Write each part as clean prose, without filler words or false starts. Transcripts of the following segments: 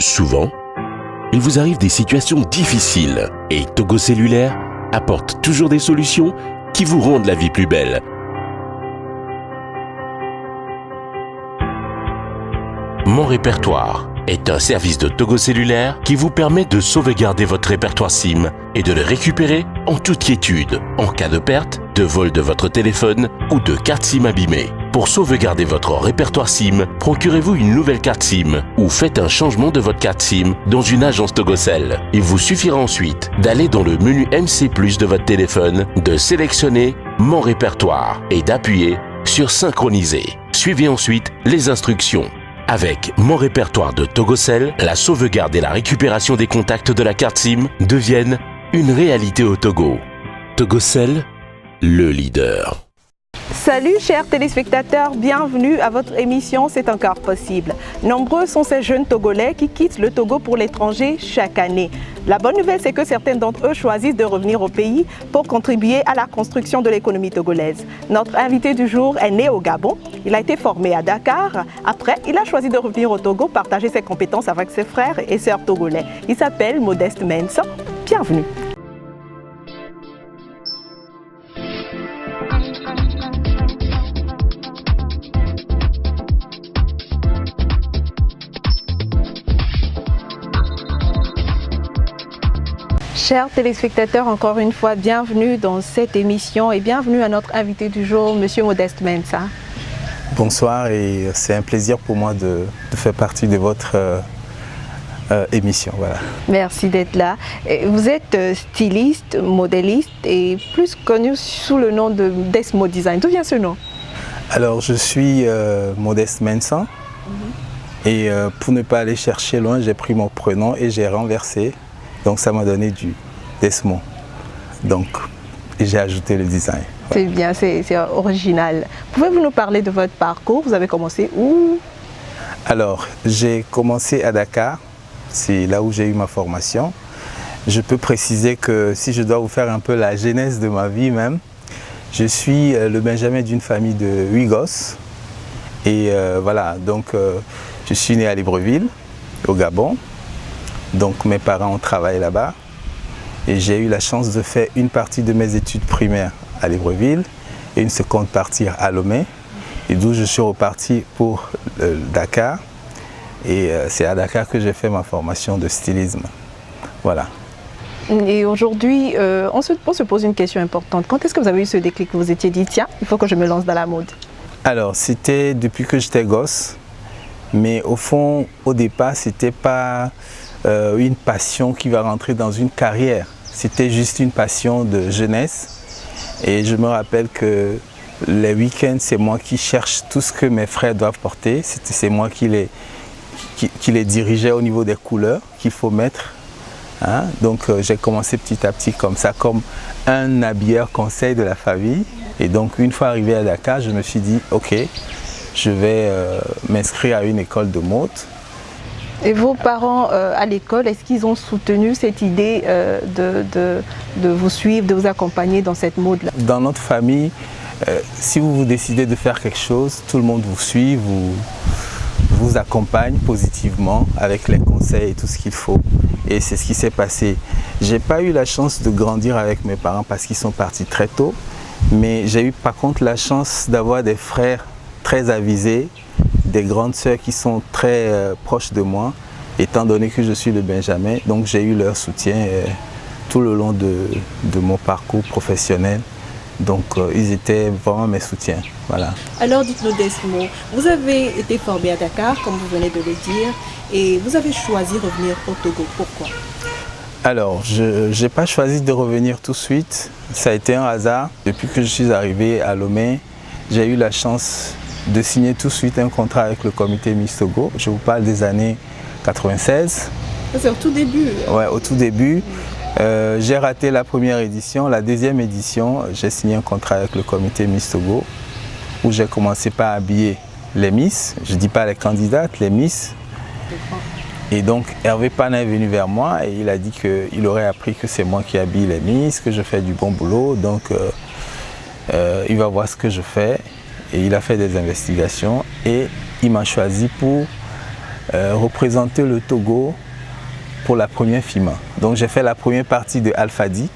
Souvent, il vous arrive des situations difficiles et Togo Cellulaire apporte toujours des solutions qui vous rendent la vie plus belle. Mon répertoire est un service de Togo Cellulaire qui vous permet de sauvegarder votre répertoire SIM et de le récupérer en toute quiétude en cas de perte, de vol de votre téléphone ou de carte SIM abîmée. Pour sauvegarder votre répertoire SIM, procurez-vous une nouvelle carte SIM ou faites un changement de votre carte SIM dans une agence TogoCell. Il vous suffira ensuite d'aller dans le menu MC+ de votre téléphone, de sélectionner Mon répertoire et d'appuyer sur Synchroniser. Suivez ensuite les instructions. Avec Mon répertoire de TogoCell, la sauvegarde et la récupération des contacts de la carte SIM deviennent une réalité au Togo. TogoCell, le leader. Salut chers téléspectateurs, bienvenue à votre émission C'est encore possible. Nombreux sont ces jeunes Togolais qui quittent le Togo pour l'étranger chaque année. La bonne nouvelle, c'est que certains d'entre eux choisissent de revenir au pays pour contribuer à la construction de l'économie togolaise. Notre invité du jour est né au Gabon. Il a été formé à Dakar. Après, il a choisi de revenir au Togo, partager ses compétences avec ses frères et sœurs togolais. Il s'appelle Modeste Mensah. Bienvenue. Chers téléspectateurs, encore une fois, bienvenue dans cette émission et bienvenue à notre invité du jour, Monsieur Modeste Mensah. Bonsoir et c'est un plaisir pour moi de faire partie de votre émission. Voilà. Merci d'être là. Vous êtes styliste, modéliste et plus connu sous le nom de Desmo Design. D'où vient ce nom? Alors je suis Modeste Mensah et pour ne pas aller chercher loin, j'ai pris mon prénom et j'ai renversé. Donc ça m'a donné du Desmo. Donc j'ai ajouté le design. C'est bien, c'est original. Pouvez-vous nous parler de votre parcours? Vous avez commencé où? Alors j'ai commencé à Dakar, c'est là où j'ai eu ma formation. Je peux préciser que si je dois vous faire un peu la genèse de ma vie même, je suis le benjamin d'une famille de 8 gosses. Et voilà, donc je suis né à Libreville, au Gabon. Donc mes parents ont travaillé là-bas et j'ai eu la chance de faire une partie de mes études primaires à Libreville et une seconde partie à Lomé, et d'où je suis reparti pour Dakar, et c'est à Dakar que j'ai fait ma formation de stylisme. Voilà. Et aujourd'hui, on se pose une question importante. Quand est-ce que vous avez eu ce déclic que vous étiez dit, tiens, il faut que je me lance dans la mode? Alors c'était depuis que j'étais gosse, mais au fond, au départ, c'était pas une passion qui va rentrer dans une carrière. C'était juste une passion de jeunesse. Et je me rappelle que les week-ends, c'est moi qui cherche tout ce que mes frères doivent porter. C'est moi qui les dirigeais au niveau des couleurs qu'il faut mettre. Hein? Donc j'ai commencé petit à petit comme ça, comme un habilleur conseil de la famille. Et donc une fois arrivé à Dakar, je me suis dit, ok, je vais m'inscrire à une école de mode. Et vos parents à l'école, est-ce qu'ils ont soutenu cette idée de vous suivre, de vous accompagner dans cette mode-là? Dans notre famille, si vous décidez de faire quelque chose, tout le monde vous suit, vous accompagne positivement avec les conseils et tout ce qu'il faut. Et c'est ce qui s'est passé. Je n'ai pas eu la chance de grandir avec mes parents parce qu'ils sont partis très tôt, mais j'ai eu par contre la chance d'avoir des frères très avisés, des grandes sœurs qui sont très proches de moi, étant donné que je suis le benjamin. Donc j'ai eu leur soutien tout le long de mon parcours professionnel. Donc ils étaient vraiment mes soutiens. Voilà. Alors dites-nous Desmo, vous avez été formé à Dakar, comme vous venez de le dire, et vous avez choisi de revenir au Togo. Pourquoi? Alors, je n'ai pas choisi de revenir tout de suite. Ça a été un hasard. Depuis que je suis arrivé à Lomé, j'ai eu la chance de signer tout de suite un contrat avec le comité Miss Togo. Je vous parle des années 96. C'est au tout début. Ouais, au tout début. J'ai raté la première édition. La deuxième édition, j'ai signé un contrat avec le comité Miss Togo où j'ai commencé par habiller les Miss. Je ne dis pas les candidates, les Miss. Et donc Hervé Pana est venu vers moi et il a dit qu'il aurait appris que c'est moi qui habille les Miss, que je fais du bon boulot. Donc il va voir ce que je fais. Et il a fait des investigations et il m'a choisi pour représenter le Togo pour la première FIMA. Donc j'ai fait la première partie de Alfadi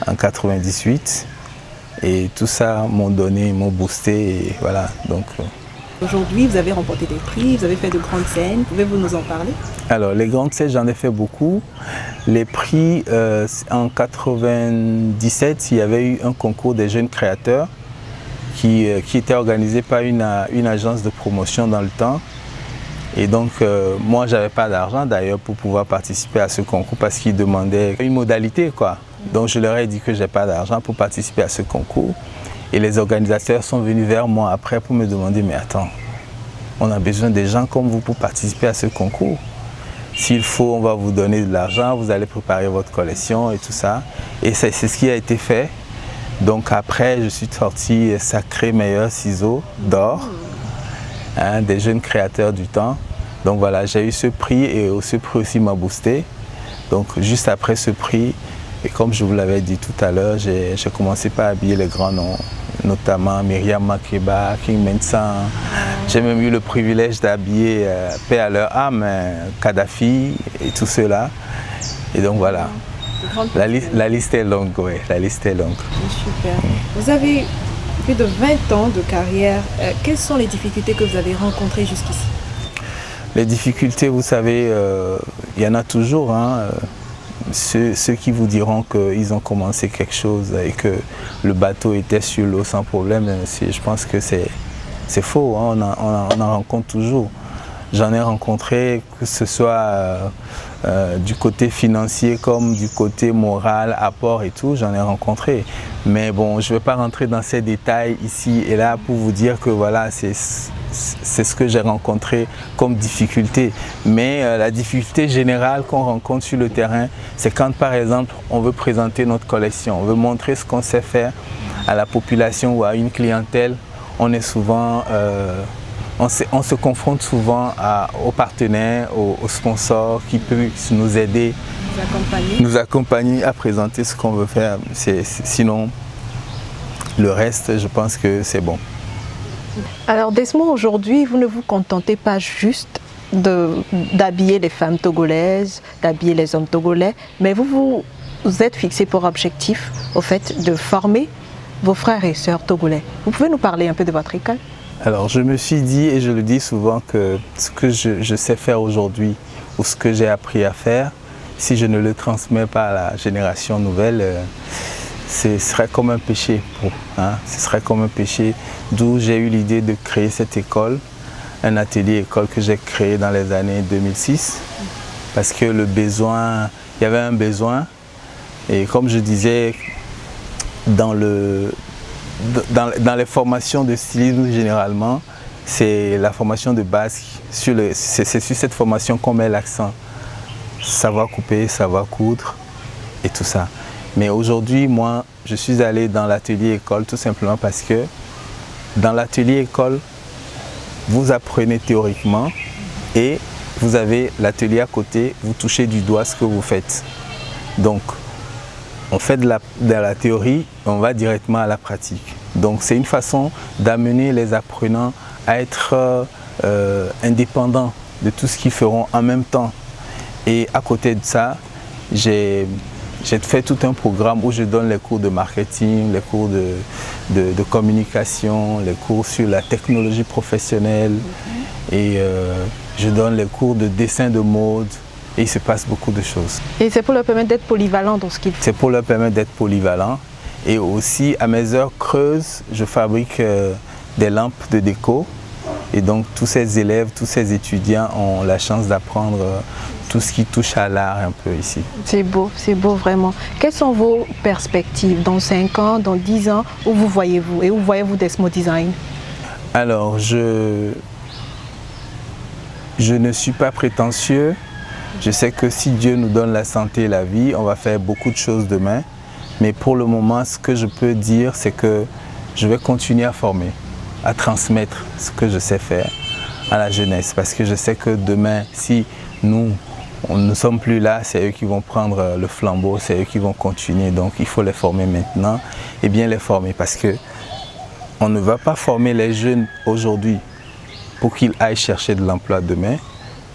en 98 et tout ça m'ont boosté et voilà. Donc, aujourd'hui, vous avez remporté des prix, vous avez fait de grandes scènes. Pouvez-vous nous en parler? Alors, les grandes scènes, j'en ai fait beaucoup. Les prix, en 97, il y avait eu un concours des jeunes créateurs qui était organisé par une agence de promotion dans le temps. Et donc, moi, je n'avais pas d'argent d'ailleurs pour pouvoir participer à ce concours parce qu'ils demandaient une modalité, quoi. Donc, je leur ai dit que je n'ai pas d'argent pour participer à ce concours. Et les organisateurs sont venus vers moi après pour me demander « Mais attends, on a besoin des gens comme vous pour participer à ce concours. S'il faut, on va vous donner de l'argent, vous allez préparer votre collection et tout ça. » Et c'est ce qui a été fait. Donc après, je suis sorti sacré meilleur ciseau d'or, hein, des jeunes créateurs du temps. Donc voilà, j'ai eu ce prix et ce prix aussi m'a boosté. Donc juste après ce prix, et comme je vous l'avais dit tout à l'heure, j'ai commencé par habiller les grands noms, notamment Myriam Makeba, King Mensa. J'ai même eu le privilège d'habiller, paix à leur âme, Kadhafi et tout cela. Et donc voilà, la liste est longue, oui, la liste est longue. Super. Vous avez plus de 20 ans de carrière. Quelles sont les difficultés que vous avez rencontrées jusqu'ici? Les difficultés, vous savez, il y en a toujours, hein. Ceux qui vous diront qu'ils ont commencé quelque chose et que le bateau était sur l'eau sans problème, je pense que c'est faux, hein, on en rencontre toujours. J'en ai rencontré, que ce soit du côté financier comme du côté moral, apport et tout, j'en ai rencontré. Mais bon, je ne vais pas rentrer dans ces détails ici et là pour vous dire que voilà, c'est ce que j'ai rencontré comme difficulté. Mais la difficulté générale qu'on rencontre sur le terrain, c'est quand par exemple on veut présenter notre collection, on veut montrer ce qu'on sait faire à la population ou à une clientèle. On est souvent, on se confronte souvent aux partenaires, aux sponsors qui peuvent nous aider, nous accompagner à présenter ce qu'on veut faire. Sinon, le reste, je pense que c'est bon. Alors Desmond, aujourd'hui, vous ne vous contentez pas juste d'habiller les femmes togolaises, d'habiller les hommes togolais, mais vous êtes fixé pour objectif au fait de former vos frères et sœurs togolais. Vous pouvez nous parler un peu de votre école? Alors je me suis dit, et je le dis souvent, que ce que je sais faire aujourd'hui, ou ce que j'ai appris à faire, si je ne le transmets pas à la génération nouvelle, ce serait comme un péché. Ce serait comme un péché, d'où j'ai eu l'idée de créer cette école, un atelier-école que j'ai créé dans les années 2006, parce que il y avait un besoin, et comme je disais, dans les formations de stylisme généralement, c'est la formation de base, c'est sur cette formation qu'on met l'accent. Savoir couper, savoir coudre et tout ça. Mais aujourd'hui, moi, je suis allé dans l'atelier école tout simplement parce que dans l'atelier école, vous apprenez théoriquement et vous avez l'atelier à côté, vous touchez du doigt ce que vous faites. Donc, on fait de la théorie, on va directement à la pratique. Donc c'est une façon d'amener les apprenants à être indépendants de tout ce qu'ils feront en même temps. Et à côté de ça, j'ai fait tout un programme où je donne les cours de marketing, les cours de communication, les cours sur la technologie professionnelle et je donne les cours de dessin de mode. Et il se passe beaucoup de choses. Et c'est pour leur permettre d'être polyvalents dans ce qu'ils font? C'est pour leur permettre d'être polyvalents. Et aussi, à mes heures creuses, je fabrique des lampes de déco. Et donc, tous ces élèves, tous ces étudiants ont la chance d'apprendre tout ce qui touche à l'art un peu ici. C'est beau vraiment. Quelles sont vos perspectives dans 5 ans, dans 10 ans? Où vous voyez-vous? Et où voyez-vous Desmond Design? Alors, je ne suis pas prétentieux. Je sais que si Dieu nous donne la santé et la vie, on va faire beaucoup de choses demain. Mais pour le moment, ce que je peux dire, c'est que je vais continuer à former, à transmettre ce que je sais faire à la jeunesse. Parce que je sais que demain, si nous ne sommes plus là, c'est eux qui vont prendre le flambeau, c'est eux qui vont continuer. Donc il faut les former maintenant et bien les former. Parce qu'on ne va pas former les jeunes aujourd'hui pour qu'ils aillent chercher de l'emploi demain.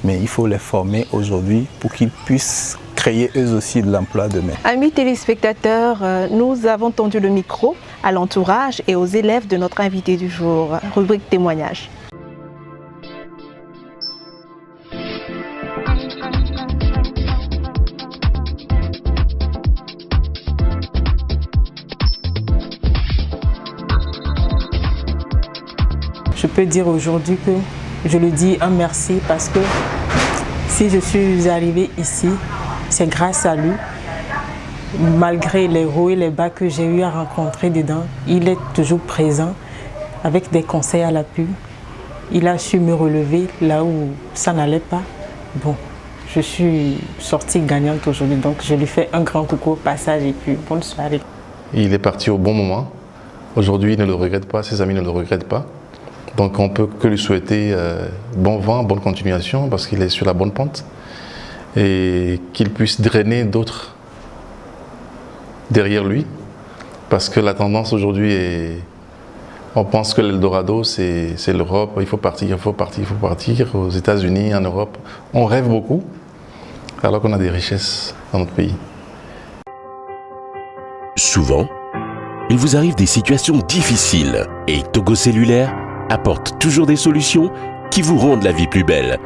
mais il faut les former aujourd'hui pour qu'ils puissent créer eux aussi de l'emploi demain. Amis téléspectateurs, nous avons tendu le micro à l'entourage et aux élèves de notre invité du jour. Rubrique témoignage. Je peux dire aujourd'hui que je lui dis un merci parce que si je suis arrivée ici, c'est grâce à lui. Malgré les hauts et les bas que j'ai eu à rencontrer dedans, il est toujours présent avec des conseils à l'appui. Il a su me relever là où ça n'allait pas. Bon, je suis sortie gagnante aujourd'hui, donc je lui fais un grand coucou au passage et puis bonne soirée. Il est parti au bon moment. Aujourd'hui, il ne le regrette pas, ses amis ne le regrettent pas. Donc on ne peut que lui souhaiter bon vent, bonne continuation parce qu'il est sur la bonne pente et qu'il puisse drainer d'autres derrière lui parce que la tendance aujourd'hui est, on pense que l'Eldorado c'est l'Europe, il faut partir aux États-Unis, en Europe. On rêve beaucoup alors qu'on a des richesses dans notre pays. Souvent, il vous arrive des situations difficiles et Togo Cellulaire apporte toujours des solutions qui vous rendent la vie plus belle.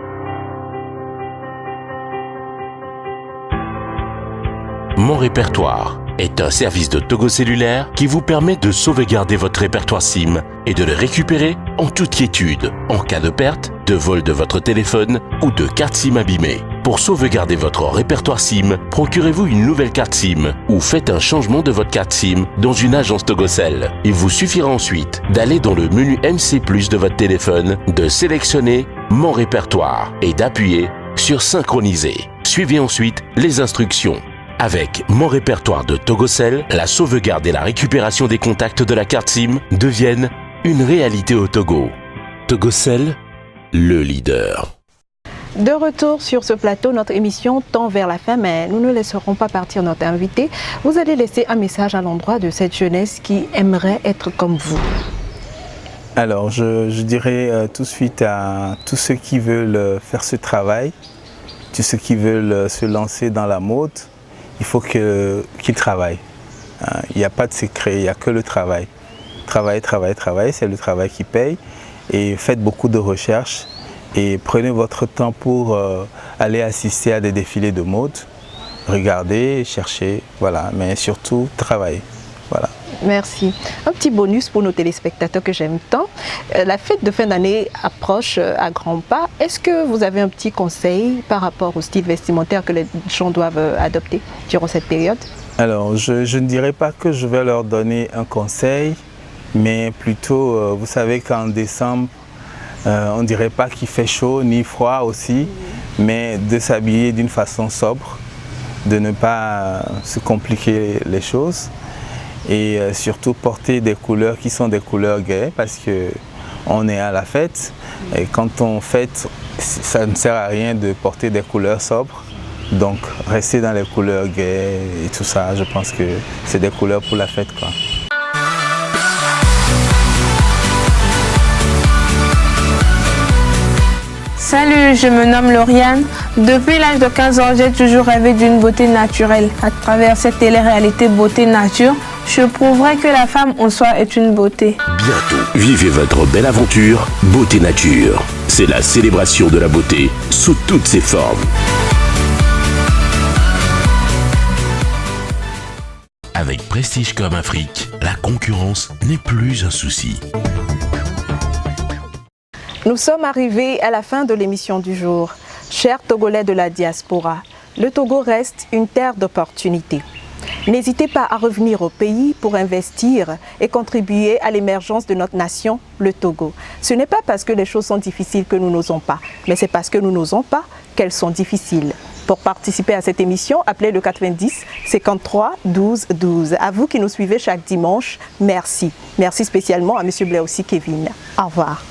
Mon répertoire est un service de Togo Cellulaire qui vous permet de sauvegarder votre répertoire SIM et de le récupérer en toute quiétude en cas de perte, de vol de votre téléphone ou de carte SIM abîmée. Pour sauvegarder votre répertoire SIM, procurez-vous une nouvelle carte SIM ou faites un changement de votre carte SIM dans une agence Togocel. Il vous suffira ensuite d'aller dans le menu MC+ de votre téléphone, de sélectionner Mon répertoire et d'appuyer sur Synchroniser. Suivez ensuite les instructions. Avec Mon répertoire de Togocel, la sauvegarde et la récupération des contacts de la carte SIM deviennent une réalité au Togo. Togocel, le leader. De retour sur ce plateau, notre émission tend vers la fin, mais nous ne laisserons pas partir notre invité. Vous allez laisser un message à l'endroit de cette jeunesse qui aimerait être comme vous. Alors, je dirais tout de suite à tous ceux qui veulent faire ce travail, tous ceux qui veulent se lancer dans la mode, il faut qu'ils travaillent. Il n'y a pas de secret, il n'y a que le travail. Travail, c'est le travail qui paye. Et faites beaucoup de recherches. Et prenez votre temps pour aller assister à des défilés de mode, regardez, cherchez, voilà, mais surtout travaillez. Voilà. Merci. Un petit bonus pour nos téléspectateurs que j'aime tant. La fête de fin d'année approche à grands pas. Est-ce que vous avez un petit conseil par rapport au style vestimentaire que les gens doivent adopter durant cette période? Alors, je ne dirais pas que je vais leur donner un conseil, mais plutôt, vous savez qu'en décembre, on ne dirait pas qu'il fait chaud ni froid aussi, mais de s'habiller d'une façon sobre, de ne pas se compliquer les choses et surtout porter des couleurs qui sont des couleurs gaies parce qu'on est à la fête et quand on fête, ça ne sert à rien de porter des couleurs sobres. Donc rester dans les couleurs gaies et tout ça, je pense que c'est des couleurs pour la fête, quoi. Salut, je me nomme Lauriane. Depuis l'âge de 15 ans, j'ai toujours rêvé d'une beauté naturelle. À travers cette télé-réalité Beauté Nature, je prouverai que la femme en soi est une beauté. Bientôt, vivez votre belle aventure Beauté Nature. C'est la célébration de la beauté sous toutes ses formes. Avec Prestige comme Afrique, la concurrence n'est plus un souci. Nous sommes arrivés à la fin de l'émission du jour. Chers Togolais de la diaspora, le Togo reste une terre d'opportunités. N'hésitez pas à revenir au pays pour investir et contribuer à l'émergence de notre nation, le Togo. Ce n'est pas parce que les choses sont difficiles que nous n'osons pas, mais c'est parce que nous n'osons pas qu'elles sont difficiles. Pour participer à cette émission, appelez le 90 53 12 12. À vous qui nous suivez chaque dimanche, merci. Merci spécialement à M. Blaoussi Kevin. Au revoir.